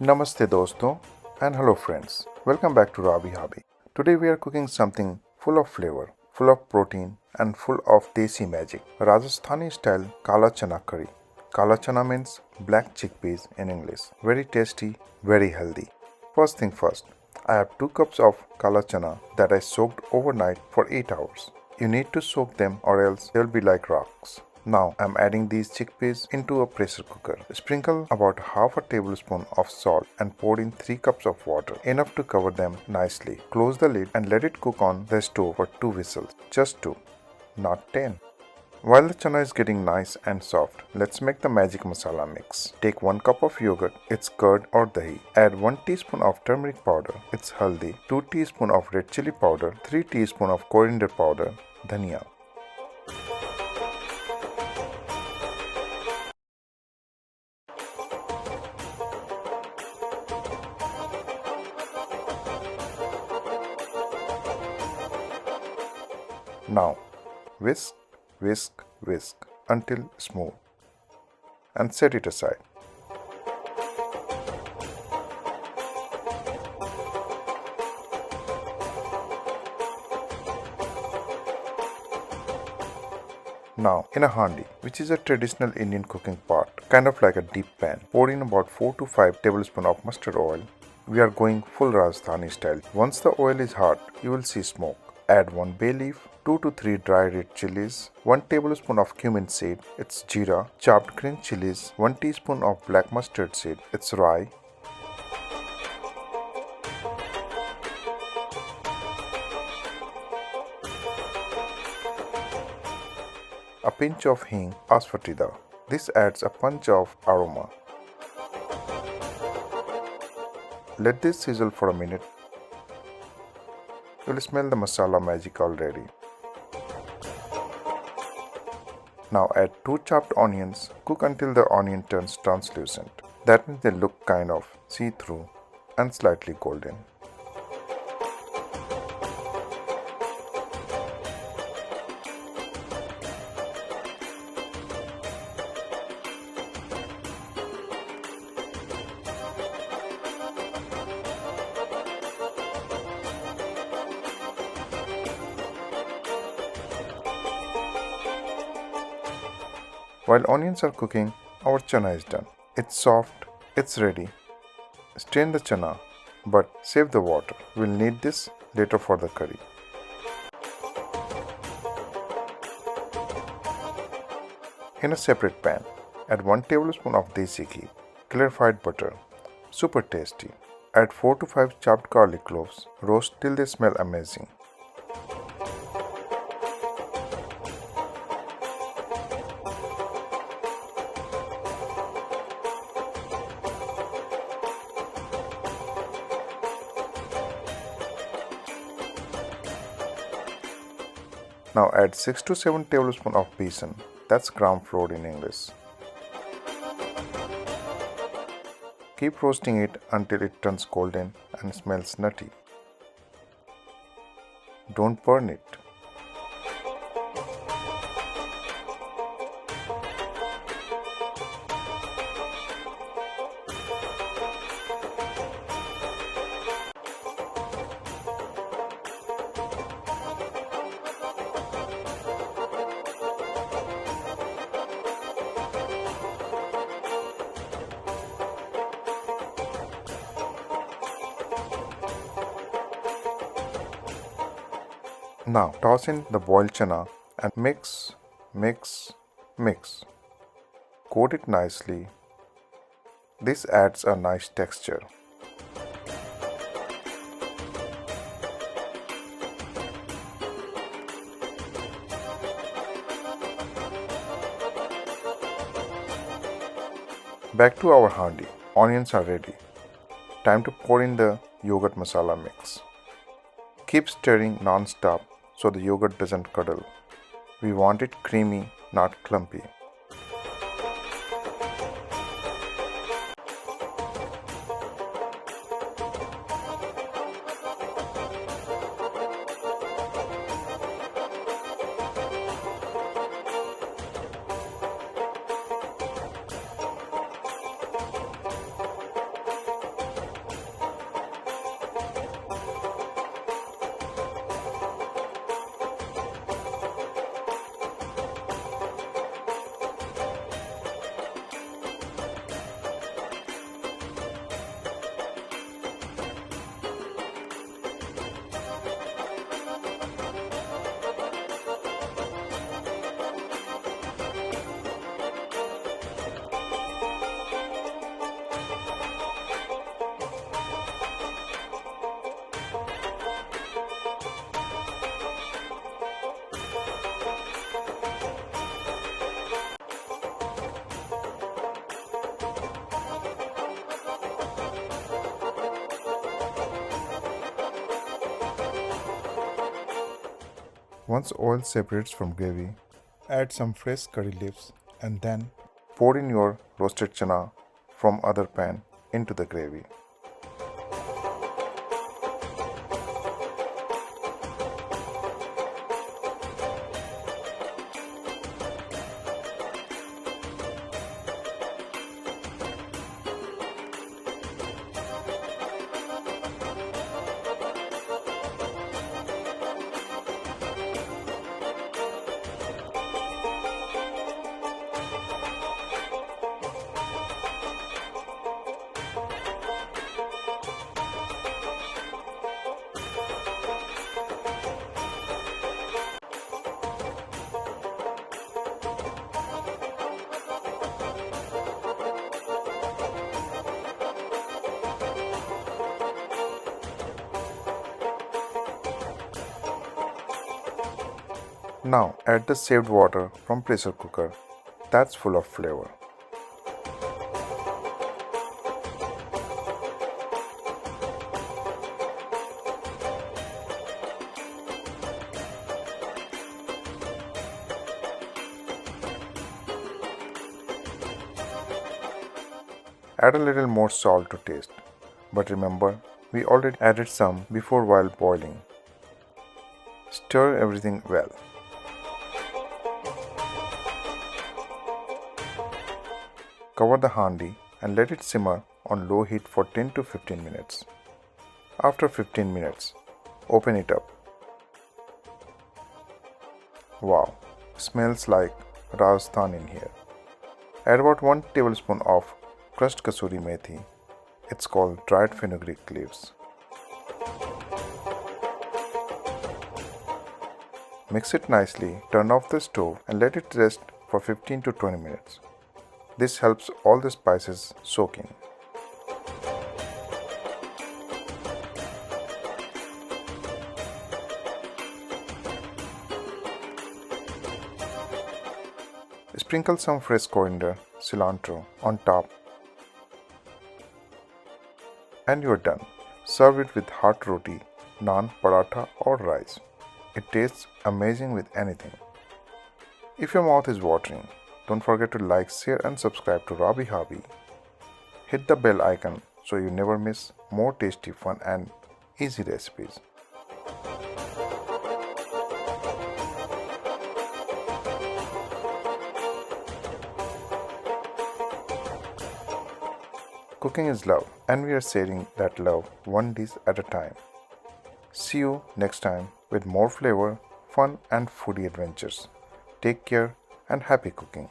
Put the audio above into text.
Namaste dosto and hello friends. Welcome back to Robby Hobby. Today we are cooking something full of flavor, full of protein and full of desi magic. Rajasthani style Kala Chana curry. Kala Chana means black chickpeas in English. Very tasty, very healthy. First thing first, I have 2 cups of Kala Chana that I soaked overnight for 8 hours. You need to soak them or else they'll be like rocks. Now I'm adding these chickpeas into a pressure cooker. Sprinkle about half a tablespoon of salt and pour in 3 cups of water, enough to cover them nicely. Close the lid and let it cook on the stove for 2 whistles. Just 2, not 10. While the chana is getting nice and soft, let's make the magic masala mix. Take 1 cup of yogurt, its curd or dahi. Add 1 teaspoon of turmeric powder, its haldi, 2 teaspoon of red chili powder, 3 teaspoon of coriander powder, dhania. Now, whisk, whisk, whisk until smooth and set it aside. Now, in a handi, which is a traditional Indian cooking pot, kind of like a deep pan, pour in about 4 to 5 tablespoons of mustard oil. We are going full Rajasthani style. Once the oil is hot, you will see smoke. Add 1 bay leaf, 2 to 3 dry red chilies, 1 tablespoon of cumin seed, its jeera, chopped green chilies, 1 teaspoon of black mustard seed, its rye, a pinch of hing, asfatida. This adds a punch of aroma. Let this sizzle for a minute. You'll smell the masala magic already. Now add 2 chopped onions. Cook until the onion turns translucent. That means they look kind of see-through and slightly golden. While onions are cooking, our chana is done. It's soft, it's ready. Strain the chana, but save the water. We'll need this later for the curry. In a separate pan, add 1 tablespoon of desi ghee, clarified butter. Super tasty. Add 4 to 5 chopped garlic cloves. Roast till they smell amazing. Now add 6 to 7 tablespoons of besan, that's gram flour in English. Keep roasting it until it turns golden and smells nutty. Don't burn it. Now toss in the boiled chana and mix, mix, mix. Coat it nicely. This adds a nice texture. Back to our handi. Onions are ready. Time to pour in the yogurt masala mix. Keep stirring non-stop so the yogurt doesn't curdle. We want it creamy, not clumpy. Once oil separates from gravy, add some fresh curry leaves and then pour in your roasted chana from other pan into the gravy. Now add the saved water from pressure cooker that's full of flavor. Add a little more salt to taste, but remember we already added some before while boiling. Stir everything well. Cover the handi and let it simmer on low heat for 10 to 15 minutes. After 15 minutes, open it up. Wow, smells like Rajasthan in here. Add about 1 tablespoon of crushed kasuri methi. It's called dried fenugreek leaves. Mix it nicely, turn off the stove and let it rest for 15 to 20 minutes. This helps all the spices soak in. Sprinkle some fresh coriander, cilantro on top and you're done. Serve it with hot roti, naan, paratha or rice. It tastes amazing with anything. If your mouth is watering, don't forget to like, share and subscribe to Robby Hobby. Hit the bell icon so you never miss more tasty, fun and easy recipes. Cooking is love and we are sharing that love one dish at a time. See you next time with more flavor, fun and foodie adventures. Take care and happy cooking.